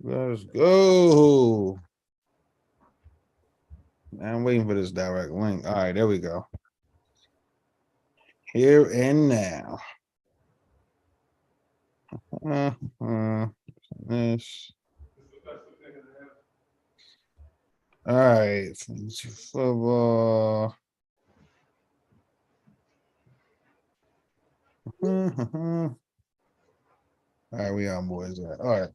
Let's go. I'm waiting for this direct link. All right, there we go. Here and now. This. All right, fantasy football. All right, we on boys. All right.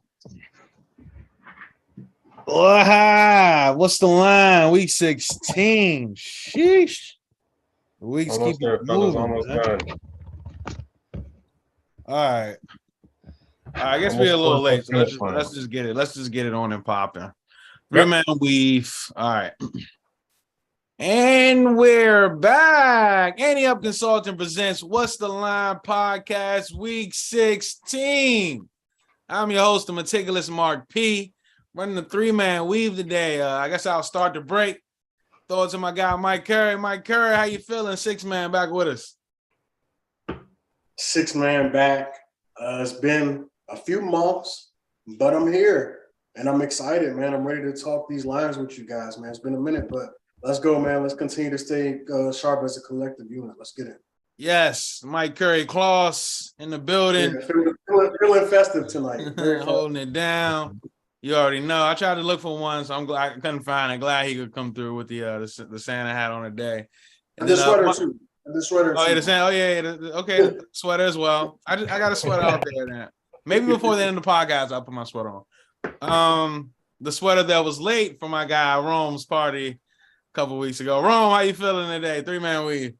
What's the line? Week 16. Sheesh. The weeks Almost keep there, fellas. moving. Almost Man. done. All right. I guess we're Almost a little close to late. the So finish line. let's just get it. Let's just get it on and popping. Yep. 3-man weave. All right. And we're back. Andy Up Consulting presents What's the Line podcast, week 16. I'm your host, the meticulous Mark P. Running the 3-man weave today. I guess I'll start the break. Throw it to my guy, Mike Curry. Mike Curry, how you feeling? 6-man back with us. 6-man back. It's been a few months, but I'm here. And I'm excited, man. I'm ready to talk these lines with you guys, man. It's been a minute, but let's go, man. Let's continue to stay sharp as a collective unit. Let's get it. Yes, Mike Curry Claus in the building. Yeah, feeling festive tonight. Very holding it down. You already know. I tried to look for one, so I'm glad I couldn't find it. Glad he could come through with the Santa hat on a day. And the sweater too. The Santa. Oh yeah. Okay, the sweater as well. I got a sweater out there now. Maybe before the end of the podcast, I'll put my sweater on. The sweater that was late for my guy Rome's party a couple weeks ago. Rome, how you feeling today? 3-man weave.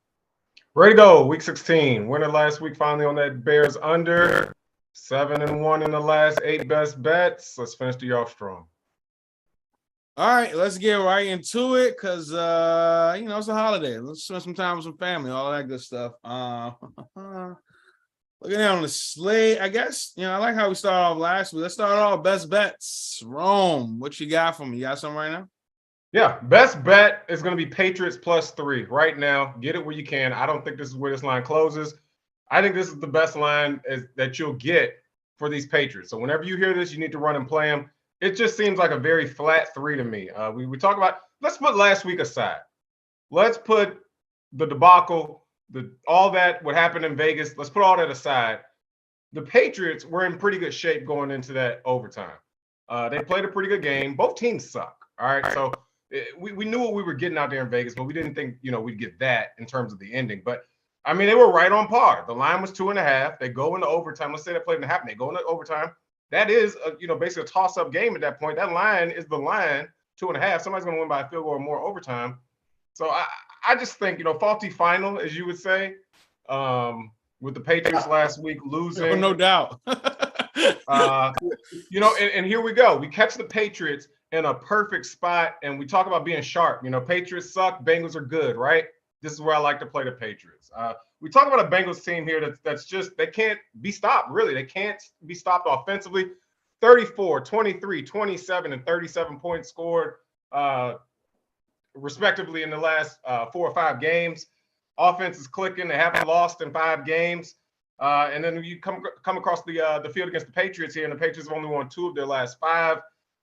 Ready to go. Week 16. Winner last week finally on that Bears under. 7-1 in the last 8 best bets. Let's finish the year off strong. All right, let's get right into it because it's a holiday. Let's spend some time with some family, all that good stuff. Looking down on the slate, I guess, I like how we started off last week. Let's start off best bets. Rome, what you got for me? You got something right now? Yeah, best bet is going to be Patriots +3 right now. Get it where you can. I don't think this is where this line closes. I think this is the best line that you'll get for these Patriots. So whenever you hear this, you need to run and play them. It just seems like a very flat 3 to me. We talk about, let's put last week aside. Let's put the debacle, all that, what happened in Vegas. Let's put all that aside. The Patriots were in pretty good shape going into that overtime. They played a pretty good game. Both teams suck. All right. So we knew what we were getting out there in Vegas, but we didn't think, we'd get that in terms of the ending. But I mean, they were right on par. The line was 2.5. They go into overtime. Let's say they played in the half. They go into overtime. That is, basically a toss-up game at that point. That line is the line, 2.5. Somebody's going to win by a field goal or more overtime. So I just think, faulty final, as you would say, with the Patriots last week losing. No doubt. And here we go. We catch the Patriots in a perfect spot, and we talk about being sharp. Patriots suck. Bengals are good, right? This is where I like to play the Patriots. We talk about a Bengals team here that's just, they can't be stopped, really. They can't be stopped offensively. 34, 23, 27, and 37 points scored, respectively, in the last 4 or 5 games. Offense is clicking. They haven't lost in 5 games. And then you come across the field against the Patriots here, and the Patriots have only won 2 of their last 5,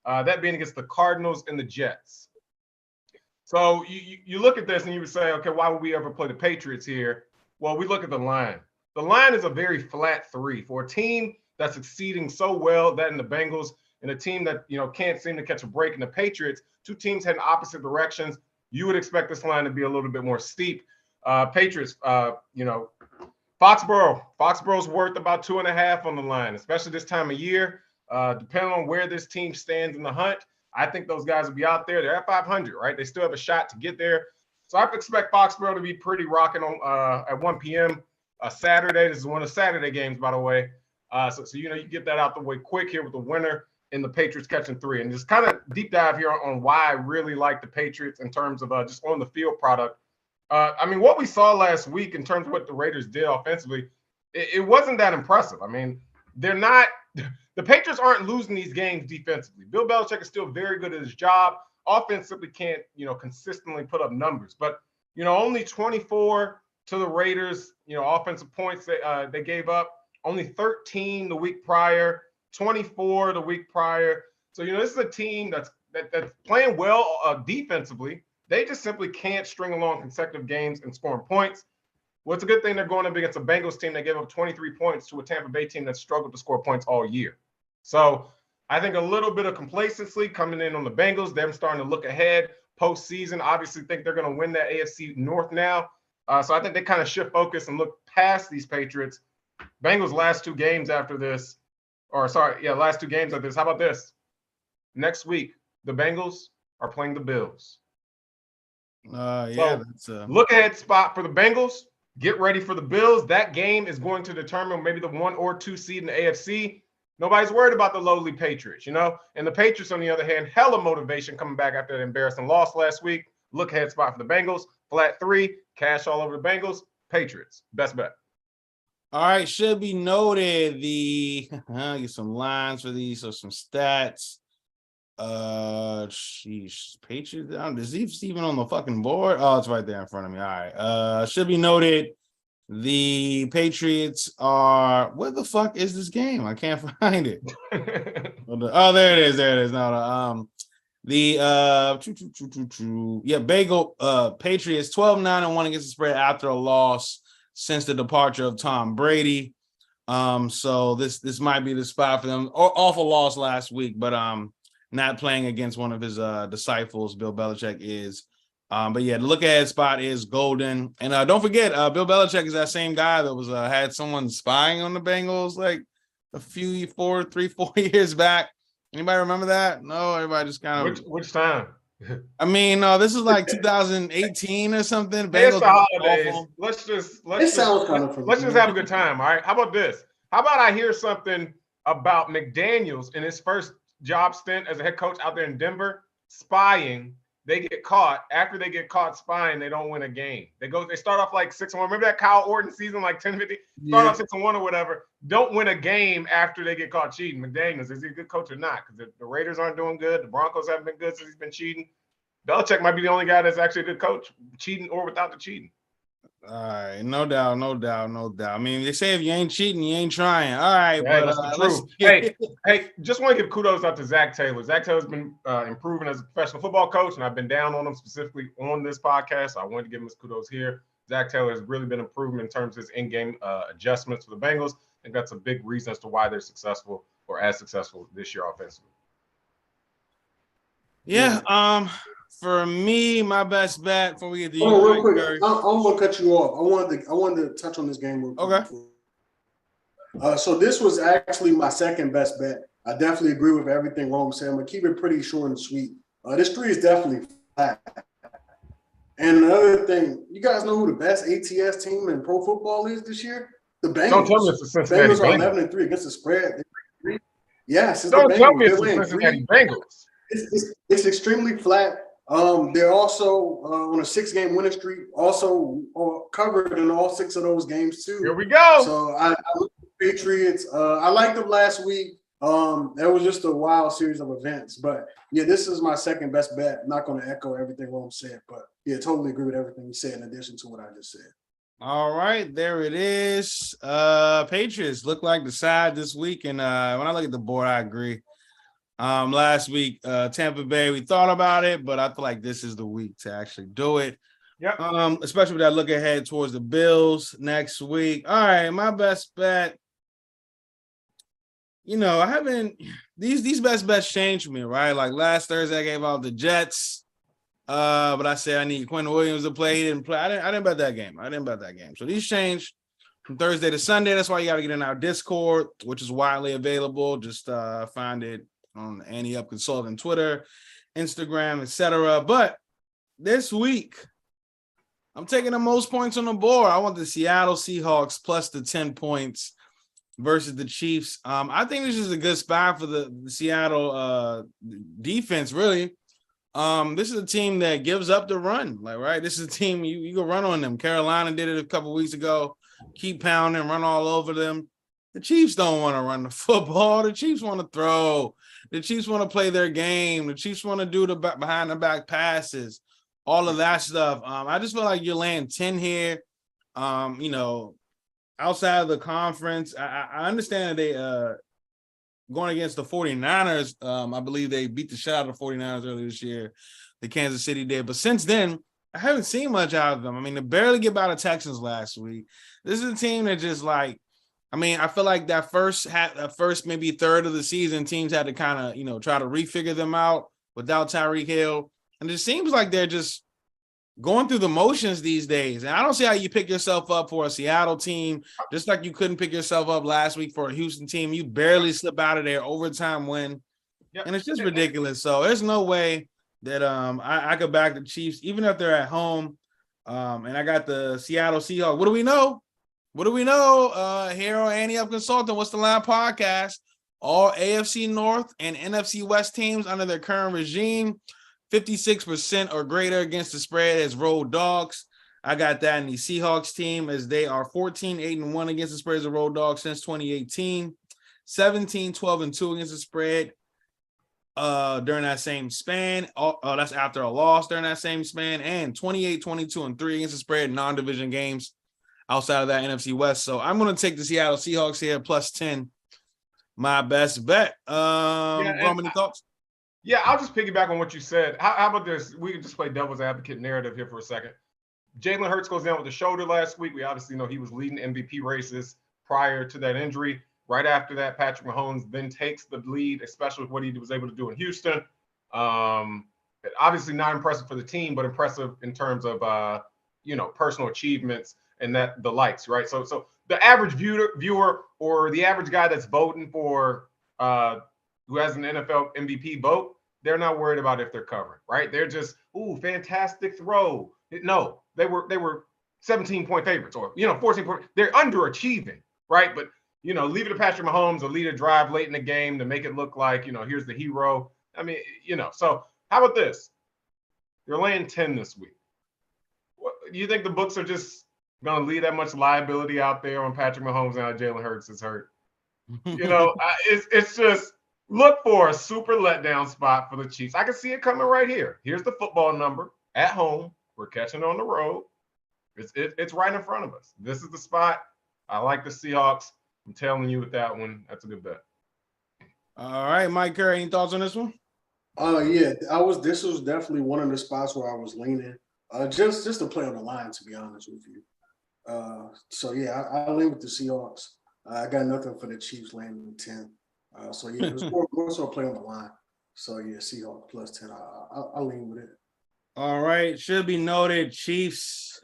that being against the Cardinals and the Jets. So you look at this and you would say, okay, why would we ever play the Patriots here? Well, we look at the line. The line is a very flat 3 for a team that's succeeding so well, that in the Bengals, and a team that, can't seem to catch a break in the Patriots. 2 teams heading opposite directions. You would expect this line to be a little bit more steep. Patriots, Foxborough's worth about 2.5 on the line, especially this time of year. Depending on where this team stands in the hunt, I think those guys will be out there. They're at 500, right? They still have a shot to get there. So I expect Foxborough to be pretty rocking on at 1 p.m. Saturday. This is one of the Saturday games, by the way. So you get that out the way quick here with the winner and the Patriots catching 3. And just kind of deep dive here on why I really like the Patriots in terms of just on the field product. What we saw last week in terms of what the Raiders did offensively, it wasn't that impressive. I mean, they're not – the Patriots aren't losing these games defensively. Bill Belichick is still very good at his job. Offensively can't, consistently put up numbers. But, only 24 to the Raiders, offensive points they gave up. Only 13 the week prior, 24 the week prior. So, this is a team that's playing well defensively. They just simply can't string along consecutive games and scoring points. Well, it's a good thing they're going up against a Bengals team that gave up 23 points to a Tampa Bay team that struggled to score points all year. So I think a little bit of complacency coming in on the Bengals, them starting to look ahead postseason. Obviously think they're going to win that AFC North now. So I think they kind of shift focus and look past these Patriots. Bengals last two games after this, last two games after this. How about this? Next week, the Bengals are playing the Bills. That's a look ahead spot for the Bengals. Get ready for the Bills. That game is going to determine maybe the 1 or 2 seed in the AFC. Nobody's worried about the lowly Patriots, And the Patriots, on the other hand, hella motivation coming back after that embarrassing loss last week. Look ahead spot for the Bengals. Flat 3, cash all over the Bengals. Patriots, best bet. All right, should be noted get some lines for these or some stats. Patriots. Is he even on the fucking board? Oh, it's right there in front of me. All right. Should be noted. The Patriots are. Where the fuck is this game? I can't find it. Oh, there it is. No. Patriots 12-9-1 against the spread after a loss since the departure of Tom Brady. So this might be the spot for them. Awful loss last week, but not playing against one of his disciples, Bill Belichick is. But yeah, the look ahead spot is golden. And don't forget, Bill Belichick is that same guy that was had someone spying on the Bengals like a few 4 years back. Anybody remember that? No, everybody just kind of which time? I mean, this is like 2018 or something. It's the holidays. Let's just have a good time. All right. How about this? How about I hear something about McDaniels in his first job stint as a head coach out there in Denver, spying. They get caught. After they get caught spying, they don't win a game. They start off like 6-1. Remember that Kyle Orton season, like 10-50? Start off 6-1 or whatever. Don't win a game after they get caught cheating. McDaniels, is he a good coach or not? Because the Raiders aren't doing good. The Broncos haven't been good since he's been cheating. Belichick might be the only guy that's actually a good coach, cheating or without the cheating. All right, no doubt. I mean, they say if you ain't cheating, you ain't trying. All right, but that's the truth. Hey, just want to give kudos out to Zach Taylor. Zach Taylor's been improving as a professional football coach, and I've been down on him specifically on this podcast. So I wanted to give him his kudos here. Zach Taylor has really been improving in terms of his in-game adjustments for the Bengals. I think that's a big reason as to why they're successful or as successful this year offensively. Yeah. For me, my best bet before we get to you. Real quick, I don't want to cut you off. I wanted to touch on this game real quick. Okay. So this was actually my second best bet. I definitely agree with everything Rome said. I'm gonna keep it pretty short and sweet. This 3 is definitely flat. And another thing, you guys know who the best ATS team in pro football is this year? The Bengals. Don't tell me it's the Cincinnati Bengals are 11-3 against the spread. Yes, it's don't the Bengals. Tell me it's the Cincinnati Bengals. It's extremely flat. They're also on a 6-game winning streak, also covered in all 6 of those games too. Here we go. So I look at the Patriots. I liked them last week. That was just a wild series of events. But yeah, this is my second best bet. I'm not going to echo everything Rome said, but yeah, totally agree with everything he said in addition to what I just said. All right, there it is. Patriots look like the side this week, and when I look at the board, I agree. Last week, Tampa Bay, we thought about it, but I feel like this is the week to actually do it. Yeah. Especially with that look ahead towards the Bills next week. All right, my best bet. I haven't these best bets changed for me, right? Like last Thursday, I gave out the Jets. But I said I need Quinn Williams to play. He didn't play. I didn't bet that game. So these changed from Thursday to Sunday. That's why you got to get in our Discord, which is widely available. Just find it on Annie Up Consulting, Twitter, Instagram, etc. But this week, I'm taking the most points on the board. I want the Seattle Seahawks plus the 10 points versus the Chiefs. I think this is a good spot for the Seattle defense, really. This is a team that gives up the run, right? This is a team you can run on them. Carolina did it a couple weeks ago. Keep pounding, run all over them. The Chiefs don't want to run the football. The Chiefs want to throw. The Chiefs want to play their game. The Chiefs want to do the behind the back passes, all of that stuff. I just feel like you're laying 10 here. Outside of the conference, I understand that going against the 49ers. I believe they beat the shit out of the 49ers earlier this year. The Kansas City did. But since then, I haven't seen much out of them. I mean, they barely get by the Texans last week. This is a team that just like, I mean, I feel like that first maybe third of the season, teams had to kind of, try to refigure them out without Tyreek Hill. And it seems like they're just going through the motions these days. And I don't see how you pick yourself up for a Seattle team, just like you couldn't pick yourself up last week for a Houston team. You barely slip out of there, overtime win. Yep. And it's just ridiculous. So there's no way that I could back the Chiefs, even if they're at home. And I got the Seattle Seahawks. What do we know? Here on Annie Up Consulting, What's the Line podcast, all AFC North and NFC West teams under their current regime, 56% or greater against the spread as road dogs. I got that in the Seahawks team as they are 14-8-1 against the spread as a road dog since 2018, 17-12-2 against the spread during that same span. That's after a loss during that same span, and 28-22-3 against the spread in non-division games outside of that NFC West. So I'm going to take the Seattle Seahawks here, plus 10. My best bet. Roman, thoughts? Yeah, I'll just piggyback on what you said. How about this? We can just play devil's advocate narrative here for a second. Jalen Hurts goes down with the shoulder last week. We obviously know he was leading MVP races prior to that injury. Right after that, Patrick Mahomes then takes the lead, especially with what he was able to do in Houston. Obviously not impressive for the team, but impressive in terms of personal achievements and that the likes, right? So the average viewer or the average guy that's voting for who has an NFL MVP vote, they're not worried about if they're covering, right? They're just, fantastic throw. No, they were 17-point favorites or 14 point. They're underachieving, right? But leave it to Patrick Mahomes or lead a drive late in the game to make it look like here's the hero. I mean, So how about this? You're laying 10 this week. Do you think the books are just going to leave that much liability out there on Patrick Mahomes now Jalen Hurts is hurt? It's just look for a super letdown spot for the Chiefs. I can see it coming right here. Here's the football number at home. We're catching on the road. It's right in front of us. This is the spot. I like the Seahawks. I'm telling you with that one, that's a good bet. All right, Mike Curry, any thoughts on this one? Yeah, this was definitely one of the spots where I was leaning. Just to play on the line, to be honest with you. So yeah, I lean with the Seahawks. I got nothing for the Chiefs landing 10. So yeah, it's more so play on the line. So yeah, Seahawks plus 10. I'll lean with it. All right, should be noted, Chiefs.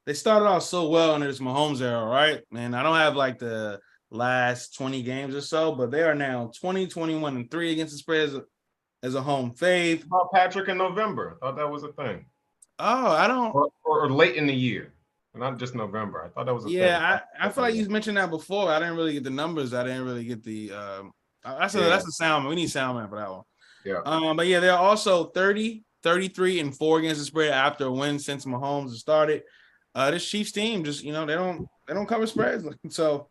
They started off so well in this Mahomes era, right? And I don't have like the last 20 games or so, but they are now 20-21-3 against the spread as a home fave. About Patrick in November, I thought that was a thing. Oh, I don't. Or late in the year, not just November. I thought that was a thing. Yeah, I feel like you mentioned that before. I didn't really get the numbers. I didn't really get the. That's the sound man. We need sound man for that one. Yeah. But yeah, they're also 33-4 against the spread after a win since Mahomes has started. This Chiefs team just they don't cover spreads. So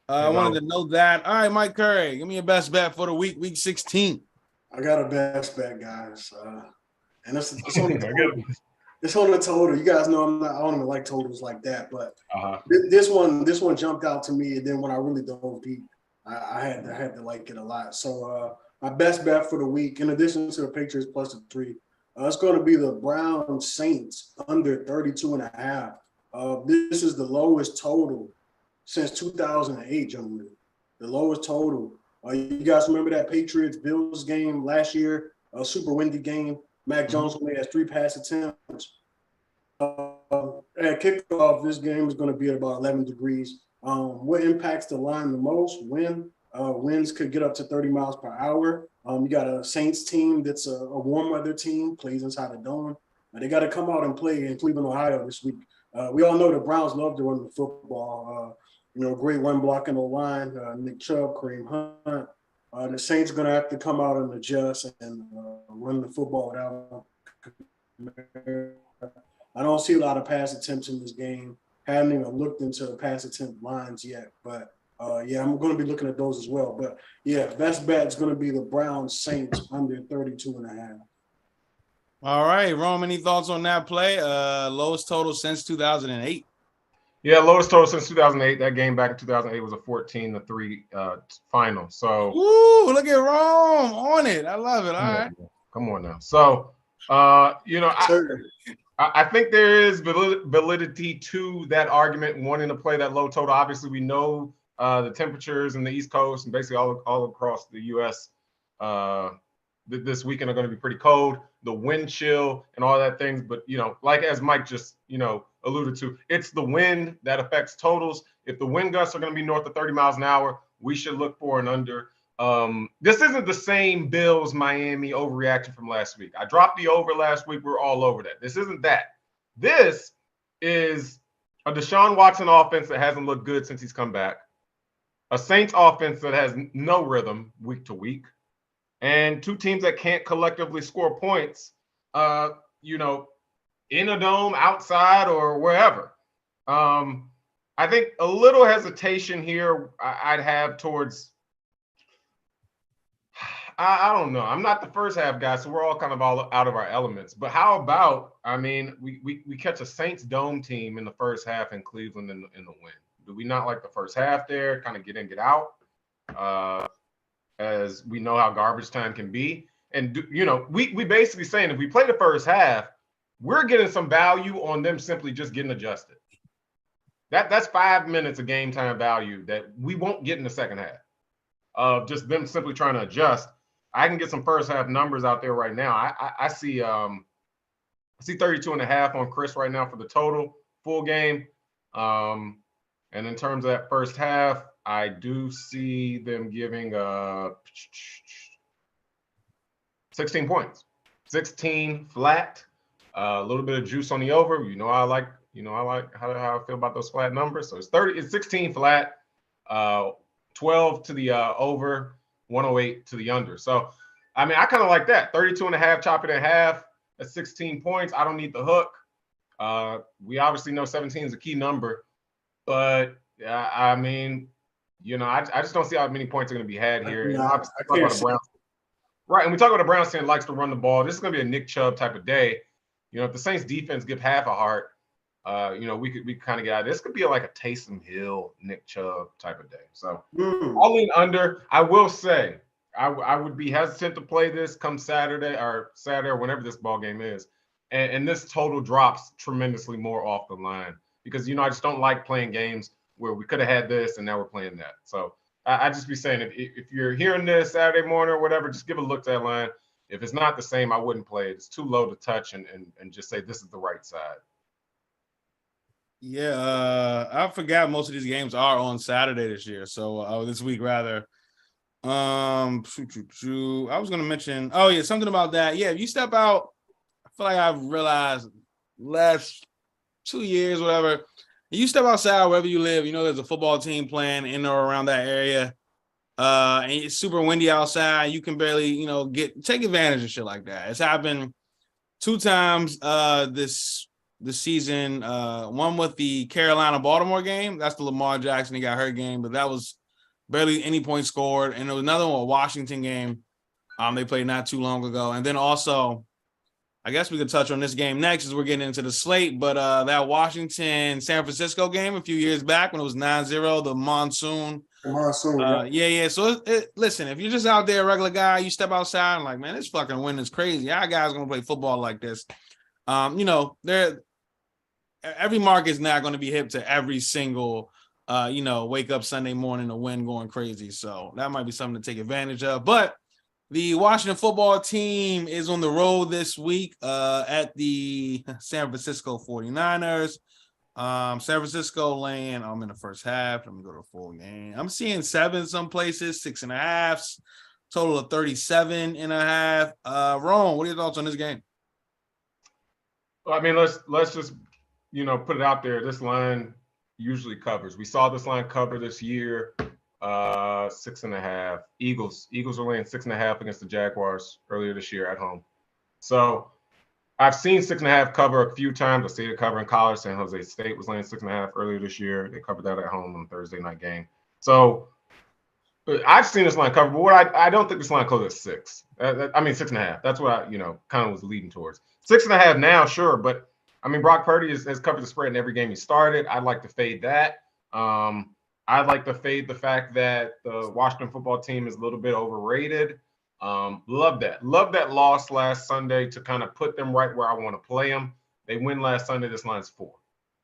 I wanted to know that. All right, Mike Curry, give me your best bet for the week 16. I got a best bet, guys, and it's on the total. You guys know I don't even like totals like that, but this one jumped out to me, and then when I really dove deep, I had to like it a lot. So my best bet for the week, in addition to the Patriots plus the 3, it's going to be the Browns Saints under 32.5. This is the lowest total since 2008, gentlemen. The lowest total. You guys remember that Patriots-Bills game last year? A super windy game. Mac Jones only has 3 pass attempts. At kickoff, this game is going to be at about 11 degrees. What impacts the line the most? Winds could get up to 30 miles per hour. You got a Saints team that's a warm weather team, plays inside the dome. They got to come out and play in Cleveland, Ohio this week. We all know the Browns love to run the football. Great run blocking the line. Nick Chubb, Kareem Hunt. The Saints are going to have to come out and adjust and run the football without. I don't see a lot of pass attempts in this game. Haven't even looked into the pass attempt lines yet, but I'm going to be looking at those as well. But yeah, best bet is going to be the Browns Saints under 32.5. All right, Rome, any thoughts on that play? Lowest total since 2008. Yeah, lowest total since 2008. That game back in 2008 was a 14-3 final. So, Ooh, look at Rome on it. I love it. All right. come on now. So, Sure. I think there is validity to that argument, wanting to play that low total. Obviously, we know the temperatures in the East Coast and basically all across the U.S. This weekend are going to be pretty cold. The wind chill and all that things, but like as Mike just alluded to, it's the wind that affects totals. If the wind gusts are going to be north of 30 miles an hour, we should look for an under. This isn't the same Bills Miami overreaction from last week. I dropped the over last week. We're all over that. This isn't that. This is a Deshaun Watson offense that hasn't looked good since he's come back, a Saints offense that has no rhythm week to week, and two teams that can't collectively score points, in a dome, outside, or wherever. I think a little hesitation here I'd have towards – I don't know. I'm not the first half guy, so we're all kind of all out of our elements. But how about, we catch a Saints dome team in the first half in Cleveland in the win. Do we not like the first half there, kind of get in, get out, as we know how garbage time can be? And, we basically saying if we play the first half, we're getting some value on them simply just getting adjusted. That's 5 minutes of game time value that we won't get in the second half of just them simply trying to adjust. I can get some first half numbers out there right now. I see 32.5 on Chris right now for the total full game. And in terms of that first half, I do see them giving 16 points, 16 flat, a little bit of juice on the over. I like how I feel about those flat numbers. So it's 16 flat, 12 to the over, 108 to the under. So, I kind of like that. 32.5, chop it in half at 16 points. I don't need the hook. We obviously know 17 is a key number, but I just don't see how many points are going to be had here. Right, and we talk about the Browns team likes to run the ball. This is going to be a Nick Chubb type of day. If the Saints defense give half a heart, we could kind of get out. This could be like a Taysom Hill, Nick Chubb type of day. So I'll lean under. I will say I would be hesitant to play this come Saturday or whenever this ball game is, and this total drops tremendously more off the line because I just don't like playing games where we could have had this and now we're playing that. So I just be saying if you're hearing this Saturday morning or whatever, just give a look to that line. If it's not the same, I wouldn't play it. It's too low to touch and just say this is the right side. Yeah, I forgot most of these games are on Saturday this year. So this week rather. I was gonna mention. Oh yeah, something about that. Yeah, if you step out, I feel like I've realized last 2 years, whatever. You step outside wherever you live. There's a football team playing in or around that area. And it's super windy outside. You can barely, take advantage of shit like that. It's happened 2 times this season. One with the Carolina-Baltimore game. That's the Lamar Jackson, he got hurt game, but that was barely any points scored. And there was another one, a Washington game. They played not too long ago. And then also, I guess we could touch on this game next as we're getting into the slate, but that Washington-San Francisco game a few years back when it was 9-0, the monsoon. Yeah. So listen, if you're just out there, a regular guy, you step outside and like, man, this fucking wind is crazy. Our guys gonna play football like this. Every market is not going to be hip to every single, wake up Sunday morning, the wind going crazy. So that might be something to take advantage of. But the Washington football team is on the road this week at the San Francisco 49ers. San Francisco laying, I'm in the first half. Let me go to the full game. I'm seeing 7 some places, 6.5, total of 37.5. Ron, what are your thoughts on this game? Well, let's just put it out there. This line usually covers. We saw this line cover this year. 6.5. Eagles were laying 6.5 against the Jaguars earlier this year at home. So I've seen 6.5 cover a few times. I see it cover in college. San Jose State was laying 6.5 earlier this year. They covered that at home on Thursday night game. So I've seen this line cover, but what I don't think this line closes at 6. 6.5. That's what I kind of was leading towards. 6.5 now, sure, but I mean, Brock Purdy has covered the spread in every game he started. I'd like to fade that. I'd like to fade the fact that the Washington football team is a little bit overrated. Love that. Love that loss last Sunday to kind of put them right where I want to play them. They win last Sunday. This line's 4,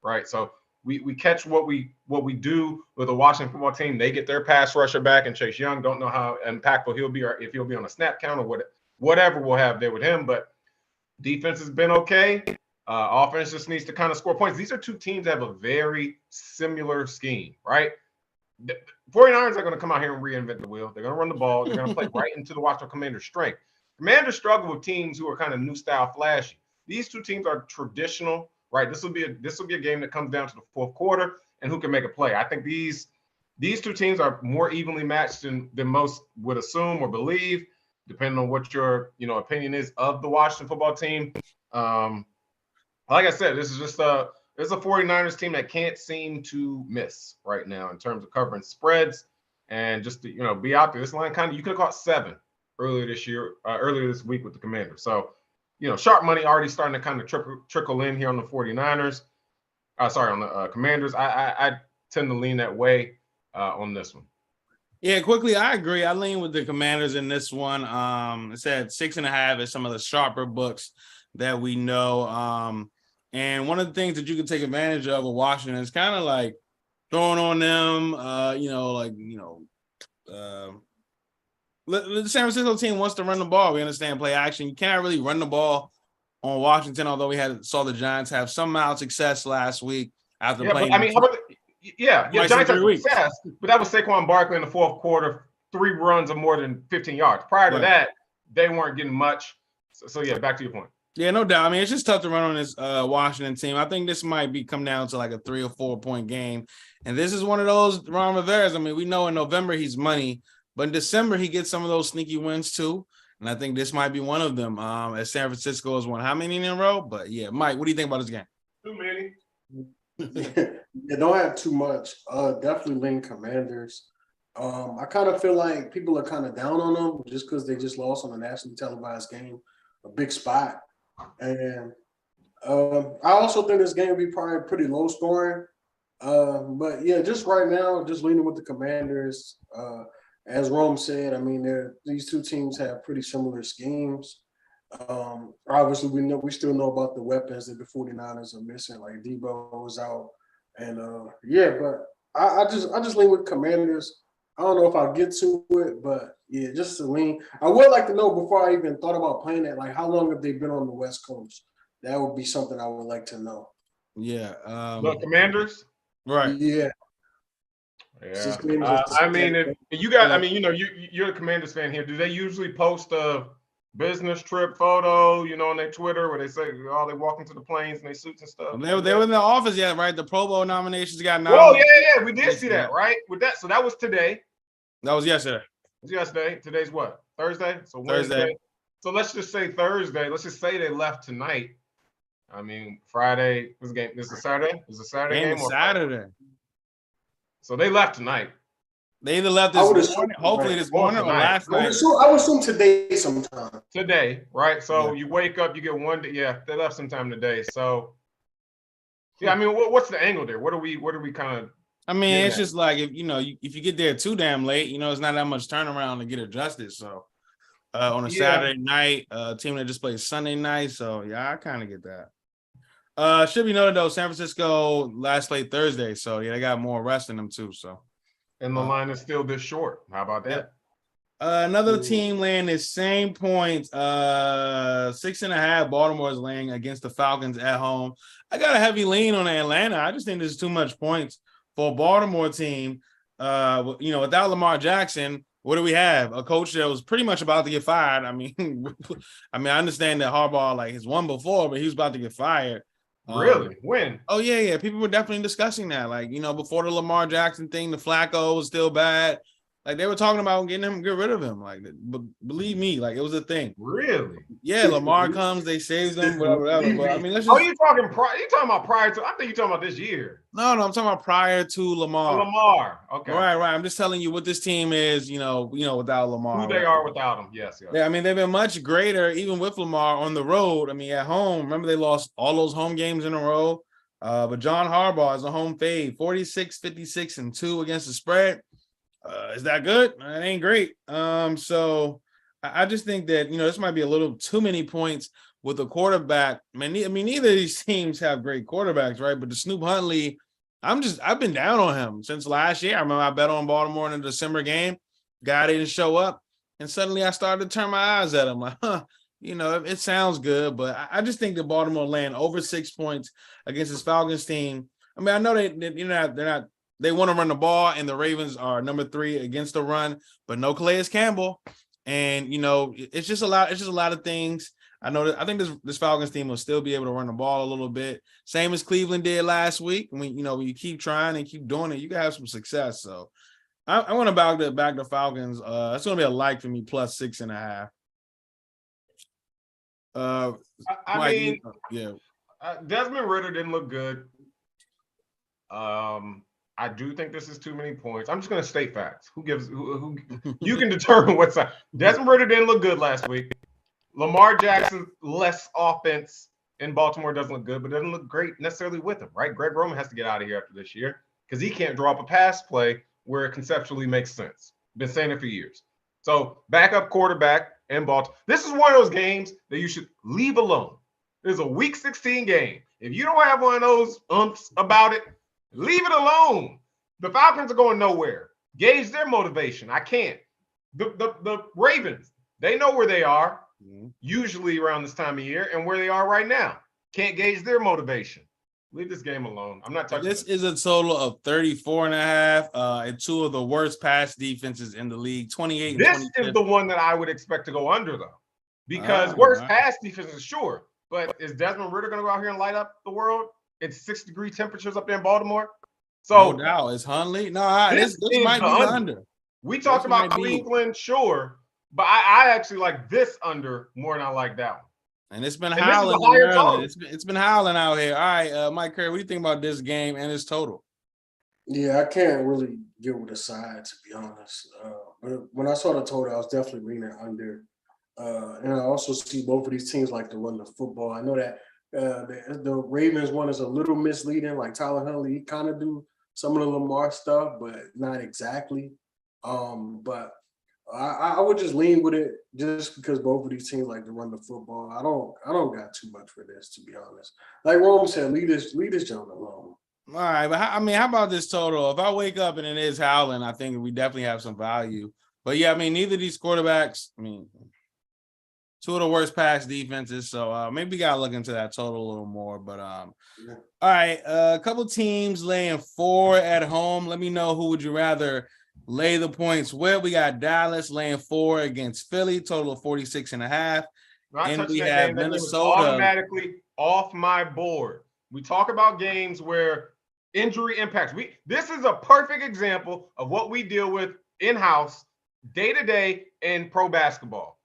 right? So we catch what we do with the Washington football team. They get their pass rusher back and Chase Young. Don't know how impactful he'll be or if he'll be on a snap count or whatever we'll have there with him. But defense has been okay. Offense just needs to kind of score points. These are two teams that have a very similar scheme, right? The 49ers are going to come out here and reinvent the wheel. They're going to run the ball. They're going to play right into the Washington Commanders' strength. Commanders struggle with teams who are kind of new style flashy. These two teams are traditional, right? This will be a game that comes down to the fourth quarter and who can make a play. I think these two teams are more evenly matched than most would assume or believe, depending on what your opinion is of the Washington football team. Like I said, this is just a 49ers team that can't seem to miss right now in terms of covering spreads and just to, be out there. This line you could have caught 7 earlier this week with the Commanders. So, sharp money already starting to kind of trickle in here on the 49ers. On the Commanders. I tend to lean that way on this one. Yeah, quickly, I agree. I lean with the Commanders in this one. It's at 6.5 is some of the sharper books that we know. And one of the things that you can take advantage of with Washington is kind of like throwing on them, the San Francisco team wants to run the ball. We understand play action. You can't really run the ball on Washington, although we saw the Giants have some mild success last week after playing. How about Giants had success, but that was Saquon Barkley in the fourth quarter, 3 runs of more than 15 yards. Prior to that, they weren't getting much. So back to your point. Yeah, no doubt. I mean, it's just tough to run on this Washington team. I think this might come down to like a 3 or 4 point game. And this is one of those Ron Rivera's. I mean, we know in November he's money, but in December he gets some of those sneaky wins too. And I think this might be one of them. As San Francisco has won how many in a row? But yeah, Mike, what do you think about this game? Too many. Yeah, don't have too much. Definitely lean Commanders. I kind of feel like people are kind of down on them just because they just lost on a nationally televised game, a big spot. And I also think this game will be probably pretty low scoring. But yeah, just right now, just leaning with the Commanders. As Rome said, I mean, these two teams have pretty similar schemes. Obviously, we still know about the weapons that the 49ers are missing, like Debo is out. And but I just lean with Commanders. I don't know if I'll get to it, but yeah, just to lean. I would like to know before I even thought about playing it, like how long have they been on the West Coast? That would be something I would like to know. Yeah. The Commanders? Right. Yeah. Yeah. I mean, if you got, I mean, you're a Commanders fan here. Do they usually post a business trip photo, on their Twitter where they say, they walk into the planes in their suits and stuff? They were in the office yet, right? The Pro Bowl nominations got nominated. Oh, yeah. We did see that, right? So that was today. That was yesterday. It was yesterday. Today's what? Thursday? So Wednesday. Thursday. So let's just say Thursday. Let's just say they left tonight. I mean, Friday. This game. This is Saturday. Is it Saturday game? Saturday. So they left tonight. They either left this morning, hopefully this morning or last night. I would assume today sometime. Today, right? So you wake up, you get one day. Yeah, they left sometime today. So yeah, I mean, what's the angle there? What are we kind of? I mean, it's just like if you get there too damn late, it's not that much turnaround to get adjusted. So on a Saturday night, team that just plays Sunday night. So yeah, I kind of get that. Should be noted though, San Francisco last played Thursday, so yeah, they got more rest in them too. So and the line is still this short. How about that? Another team laying the same points, 6.5. Baltimore is laying against the Falcons at home. I got a heavy lean on Atlanta. I just think there's too much points for a Baltimore team. Without Lamar Jackson, what do we have? A coach that was pretty much about to get fired. I mean, I understand that Harbaugh has won before, but he was about to get fired. Really? When? Oh, yeah. People were definitely discussing that. Before the Lamar Jackson thing, the Flacco was still bad. Like they were talking about get rid of him. Like, but believe me, like it was a thing. Really? Yeah, Lamar comes, they save them, whatever. But I mean, let's Oh, just. you talking about prior to? I think you're talking about this year. No, I'm talking about prior to Lamar. Lamar. Okay. Right. I'm just telling you what this team is. Without Lamar. Who they are without him. Yes. Yeah, I mean, they've been much greater, even with Lamar on the road. I mean, at home, remember they lost all those home games in a row. But John Harbaugh is a home fade, 46, 56, and 2 against the spread. Is that good? It ain't great. So I just think that, this might be a little too many points with a quarterback. I mean, neither of these teams have great quarterbacks, right? But the Snoop Huntley, I've been down on him since last year. I remember I bet on Baltimore in the December game. Guy didn't show up. And suddenly I started to turn my eyes at him. Like, it sounds good, but I just think that Baltimore land over 6 points against this Falcons team. I mean, I know they want to run the ball, and the Ravens are number 3 against the run, but no Calais Campbell. And, it's just a lot of things. I think this Falcons team will still be able to run the ball a little bit. Same as Cleveland did last week. When you keep trying and keep doing it, you can have some success. So I want to back the Falcons. That's going to be a like for me, plus 6.5. Desmond Ridder didn't look good. I do think this is too many points. I'm just going to state facts. Who you can determine what's up. Desmond Ridder didn't look good last week. Lamar Jackson, less offense in Baltimore doesn't look good, but doesn't look great necessarily with him, right? Greg Roman has to get out of here after this year because he can't draw up a pass play where it conceptually makes sense. Been saying it for years. So backup quarterback in Baltimore. This is one of those games that you should leave alone. There's a Week 16 game. If you don't have one of those umps about it, leave it alone. The Falcons are going nowhere. Gauge their motivation. I can't. The Ravens, they know where they are, usually around this time of year, and where they are right now. Can't gauge their motivation. Leave this game alone. I'm not touching this. Is a total of 34.5, and 2 of the worst pass defenses in the league, 28. This is the one that I would expect to go under, though, because worst pass defenses, sure. But is Desmond Ridder going to go out here and light up the world? It's 6-degree temperatures up there in Baltimore. So no doubt. Is Huntley? No, this might be under. We talked about Cleveland, sure, but I actually like this under more than I like that one. And it's been howling in Maryland. It's been howling out here. All right, Mike Curry, what do you think about this game and its total? Yeah, I can't really get with the side, to be honest. But when I saw the total, I was definitely leaning under. And I also see both of these teams like to run the football. I know that the Ravens one is a little misleading. Like Tyler Huntley, he kind of do some of the Lamar stuff, but not exactly. But I would just lean with it just because both of these teams like to run the football. I don't got too much for this, to be honest. Like Rome said, leave this gentleman alone. All right, but how about this total? If I wake up and it is howling, I think we definitely have some value. But yeah, I mean, neither of these quarterbacks, 2 of the worst pass defenses. So maybe we gotta look into that total a little more. But all right, a couple teams laying 4 at home. Let me know who would you rather lay the points with. We got Dallas laying 4 against Philly, total of 46.5. And we have Minnesota automatically off my board. We talk about games where injury impacts. This is a perfect example of what we deal with in-house, day-to-day in pro basketball.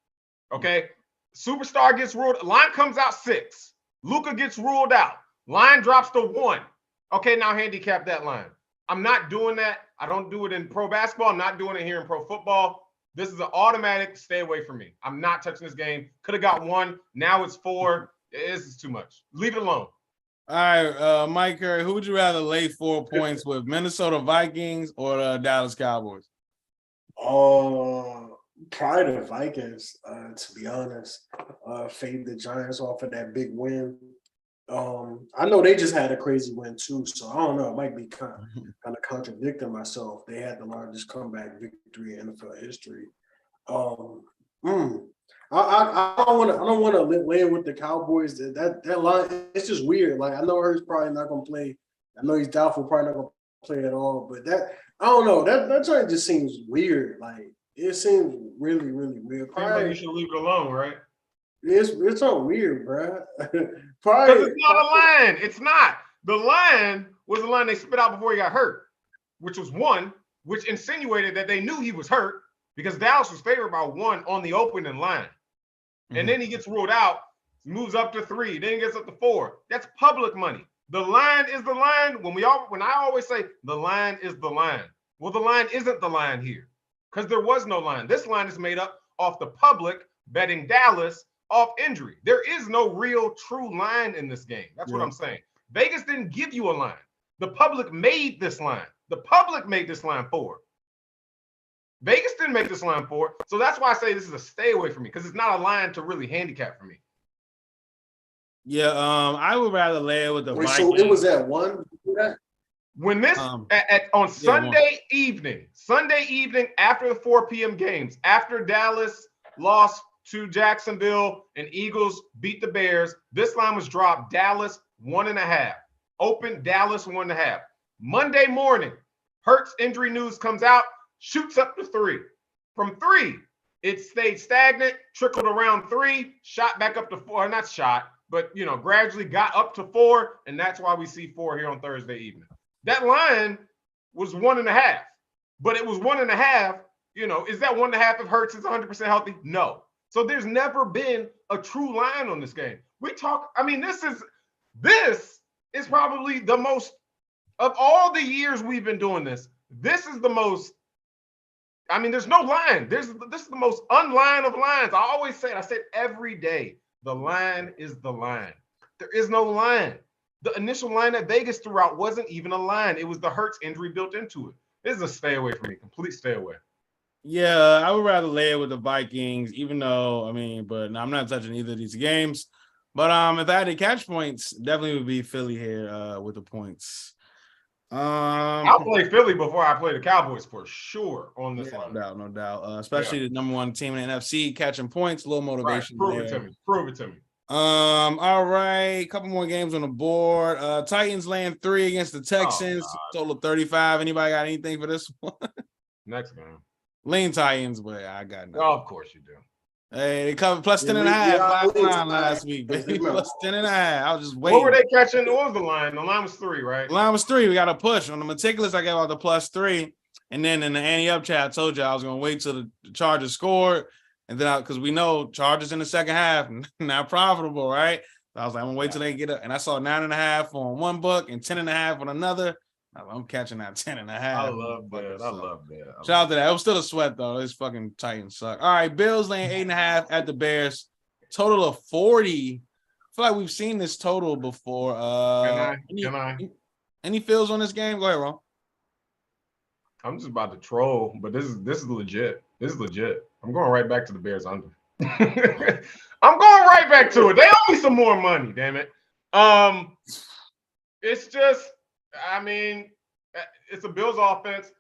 Okay. Superstar gets ruled. Line comes out 6. Luka gets ruled out. Line drops to 1. Okay, now handicap that line. I'm not doing that. I don't do it in pro basketball. I'm not doing it here in pro football. This is an automatic stay away from me. I'm not touching this game. Could have got 1. Now it's 4. This is too much. Leave it alone. All right, Mike Curry, who would you rather lay 4 points with, Minnesota Vikings or the Dallas Cowboys? Probably the Vikings, to be honest. Fade the Giants off of that big win. I know they just had a crazy win too, so I don't know. It might be kind of contradicting myself. They had the largest comeback victory in NFL history. I don't want to lay with the Cowboys. That line, it's just weird. Like I know Hurts probably not gonna play. I know he's doubtful, probably not gonna play at all. But I don't know. That joint just seems weird. Like it seems really, really weird. Probably, like you should leave it alone, right? It's so weird, bro. Because it's not a line. It's not. The line was the line they spit out before he got hurt, which was 1. which insinuated that they knew he was hurt because Dallas was favored by 1 on the opening line. And then he gets ruled out, moves up to 3, then he gets up to 4. That's public money. The line is the line. When I always say the line is the line. Well, the line isn't the line here because there was no line. This line is made up off the public betting Dallas off injury. There is no real true line in this game. That's what I'm saying. Vegas didn't give you a line. The public made this line. The public made this line for. Vegas didn't make this line for. So that's why I say this is a stay away from me because it's not a line to really handicap for me. Yeah, I would rather lay it with the Vikings. So it was at 1? When this on Sunday evening after the 4 p.m. games, after Dallas lost to Jacksonville and Eagles beat the Bears, this line was dropped Dallas 1.5. Open Dallas 1.5. Monday morning, Hurts injury news comes out, shoots up to 3. From 3, it stayed stagnant, trickled around 3, shot back up to 4. Not shot, but gradually got up to 4, and that's why we see 4 here on Thursday evening. That line was 1.5, but it was 1.5. Is that 1.5 if Hurts is 100% healthy? No. So there's never been a true line on this game. This is probably the most of all the years we've been doing this. This is the most. There's no line. This is the most unline of lines. I always say it. I say it every day. The line is the line. There is no line. The initial line that Vegas threw out wasn't even a line. It was the Hurts injury built into it. This is a stay away for me. Complete stay away. Yeah, I would rather lay it with the Vikings, even though, but I'm not touching either of these games. But if I had to catch points, definitely would be Philly here with the points. I'll play Philly before I play the Cowboys for sure on this line. No doubt. Especially the number 1 team in the NFC catching points, a little motivation. Right. Prove it to me. All right, couple more games on the board. Titans laying 3 against the Texans, total of 35. Anybody got anything for this one? Next game. Lean Titans, but I got nothing. Oh, of course you do. Hey, they covered plus 10.5 last week, baby. Plus 10.5. I was just waiting. What were they catching? What was the line? The line was 3, right? The line was 3. We got a push. On the meticulous, I gave out the plus 3. And then in the Annie Up chat, I told you I was going to wait till the Chargers scored. And then because we know Chargers in the second half, not profitable, right? So I was like, I'm going to wait till they get up. And I saw 9.5 on one book and 10.5 on another. I'm catching that 10.5. I love that. Shout out to that. It was still a sweat, though. This fucking Titans suck. All right, Bills laying 8.5 at the Bears. Total of 40. I feel like we've seen this total before. Can I? Any feels on this game? Go ahead, Ron. I'm just about to troll, but this is legit. This is legit. I'm going right back to the Bears under. I'm going right back to it. They owe me some more money, damn it. It's just, it's a Bills offense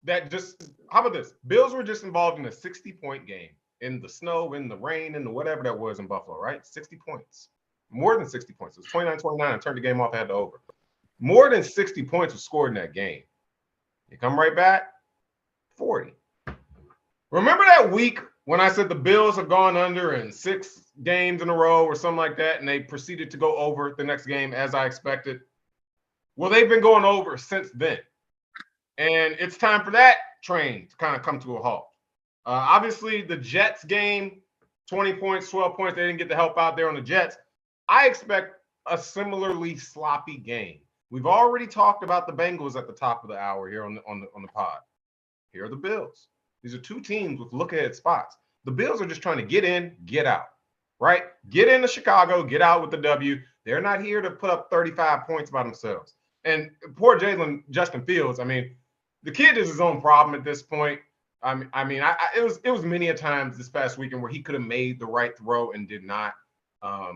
that just, how about this? Bills were just involved in a 60-point game in the snow, in the rain, in the whatever that was in Buffalo, right? 60 points. More than 60 points. It was 29-29 and turned the game off, had the over. More than 60 points was scored in that game. You come right back, 40. Remember that week when I said the Bills have gone under in 6 games in a row or something like that, and they proceeded to go over the next game as I expected? Well, they've been going over since then. And it's time for that train to kind of come to a halt. Obviously, the Jets game, 20 points, 12 points, they didn't get the help out there on the Jets. I expect a similarly sloppy game. We've already talked about the Bengals at the top of the hour here on the pod. Here are the Bills. These are 2 teams with look-ahead spots. The Bills are just trying to get in, get out, right? Get into Chicago, get out with the W. They're not here to put up 35 points by themselves. And poor Justin Fields, the kid is his own problem at this point. It was many a times this past weekend where he could have made the right throw and did not. I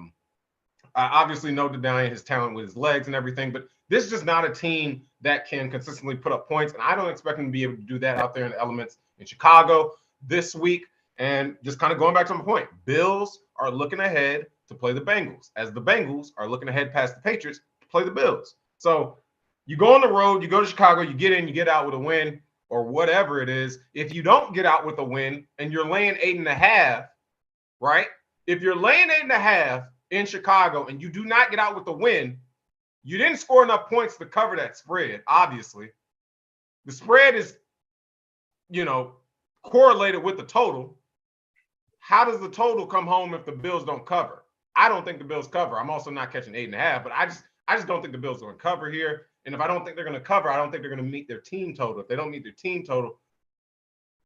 obviously know denying his talent with his legs and everything, but this is just not a team that can consistently put up points. And I don't expect him to be able to do that out there in the elements in Chicago this week. And just kind of going back to my point, Bills are looking ahead to play the Bengals, as the Bengals are looking ahead past the Patriots to play the Bills. So you go on the road, you go to Chicago, you get in, you get out with a win or whatever it is. If you don't get out with a win and you're laying 8.5, right? If you're laying 8.5 in Chicago and you do not get out with the win, you didn't score enough points to cover that spread, obviously. The spread is correlated with the total. How does the total come home if the Bills don't cover? I don't think the Bills cover. I'm also not catching 8.5, but I just don't think the Bills are going to cover here. And if I don't think they're going to cover, I don't think they're going to meet their team total. If they don't meet their team total,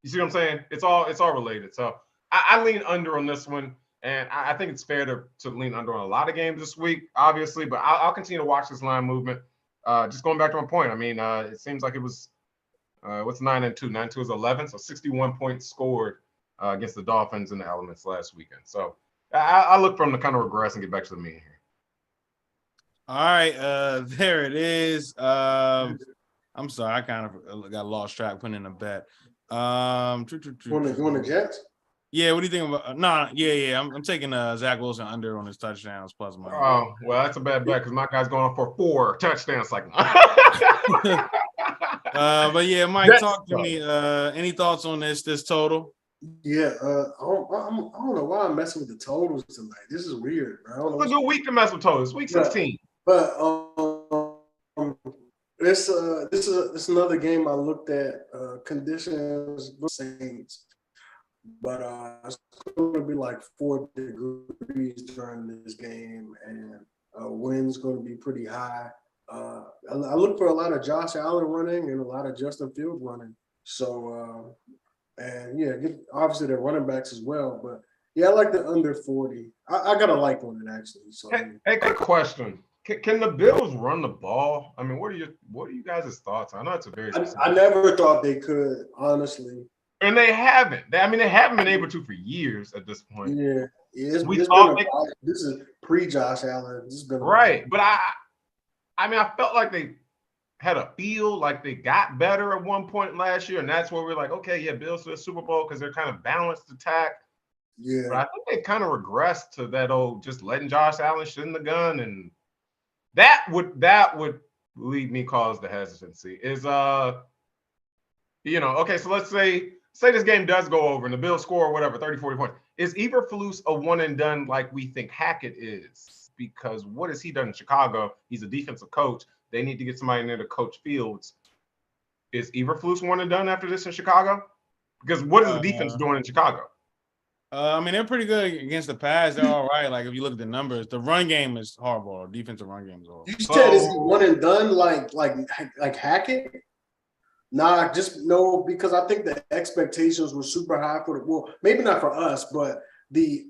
you see what I'm saying? It's all related. So I lean under on this one, and I think it's fair to lean under on a lot of games this week, obviously. But I'll continue to watch this line movement. Just going back to my point, I mean, it seems like it was what's 9-2? 9-2 is 11, so 61 points scored against the Dolphins in the elements last weekend. So I look for them to kind of regress and get back to the mean here. All right, there it is. I'm sorry, I kind of got lost track putting in a bet. You want the Jets? Yeah, what do you think about? Yeah. I'm taking Zach Wilson under on his touchdowns plus money. Oh, well, that's a bad bet because my guy's going for 4 touchdowns. Like, but yeah, Mike, talk to me. Any thoughts on this total? Yeah, I don't know why I'm messing with the totals tonight. This is weird, bro. It's a good week to mess with totals. Week 16. But this is another game I looked at. Conditions Saints, but it's going to be like 4 degrees during this game, and wind's going to be pretty high. I look for a lot of Josh Allen running and a lot of Justin Fields running. So. And yeah, obviously they're running backs as well, but yeah, I like the under 40. I got a like on it actually. So hey, quick question: Can the Bills run the ball? I mean, what are you guys' thoughts? I know it's a very. I never thought they could, honestly. And they haven't. They haven't been able to for years at this point. Yeah, this is pre-Josh Allen. This has been right, but I mean, I felt like they had a feel like they got better at one point last year, and that's where we're like, okay, yeah, Bills to the Super Bowl because they're kind of balanced attack. Yeah, but I think they kind of regressed to that old just letting Josh Allen shoot in the gun, and that would lead me cause the hesitancy. Is okay, so let's say this game does go over and the Bills score whatever 30, 40 points. Is Eberflus a one and done like we think Hackett is? Because what has he done in Chicago? He's a defensive coach. They need to get somebody in there to coach Fields. Is Eberflus one and done after this in Chicago? Because what is the defense doing in Chicago? I mean, they're pretty good against the pass. They're all right. Like if you look at the numbers, the run game is horrible. Defensive run game is horrible. You said is he one and done like Hackett? Nah, just no, because I think the expectations were super high maybe not for us, but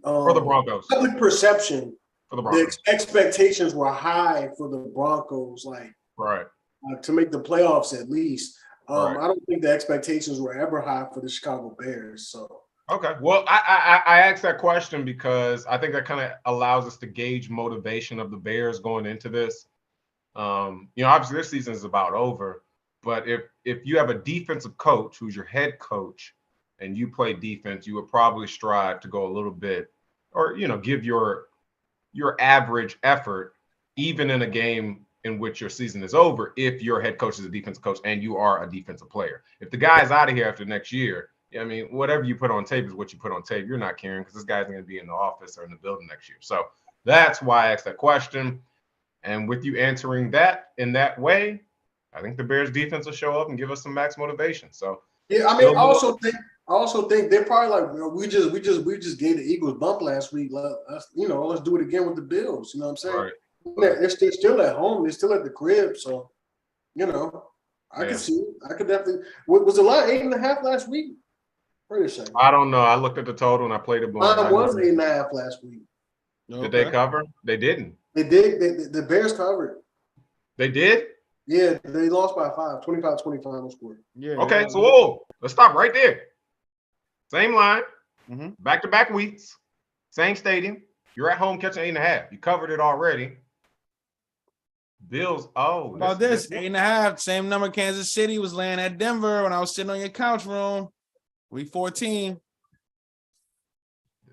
for the Broncos. Public perception. For the Broncos. The expectations were high for the Broncos, right, to make the playoffs at least. Right. I don't think the expectations were ever high for the Chicago Bears. So okay, well, I asked that question because I think that kind of allows us to gauge motivation of the Bears going into this. Obviously this season is about over, but if you have a defensive coach who's your head coach and you play defense, you would probably strive to go a little bit, or give your average effort, even in a game in which your season is over, if your head coach is a defensive coach and you are a defensive player. If the guy is out of here after next year, I mean, whatever you put on tape is what you put on tape. You're not caring because this guy's going to be in the office or in the building next year. So that's why I asked that question. And with you answering that in that way, I think the Bears defense will show up and give us some max motivation. So yeah, I mean, I also think they're probably like, we just gave the Eagles bump last week. Let's do it again with the Bills. You know what I'm saying? Right. They're still at home. They're still at the crib. So, I can see it. I could definitely. Was the line 8.5 last week? Wait a second. I don't know. I looked at the total and I played it blind. Mine was 8.5 last week. Did they cover? They didn't. They did. The Bears covered. They did? Yeah, they lost by 5, 25-20 final score. Yeah. Okay, so whoa, let's stop right there. Same line, Mm-hmm. back-to-back weeks, same stadium. You're at home catching 8.5. You covered it already. Bills. Oh, about this 8.5, same number Kansas City was laying at Denver when I was sitting on your couch room. Week 14.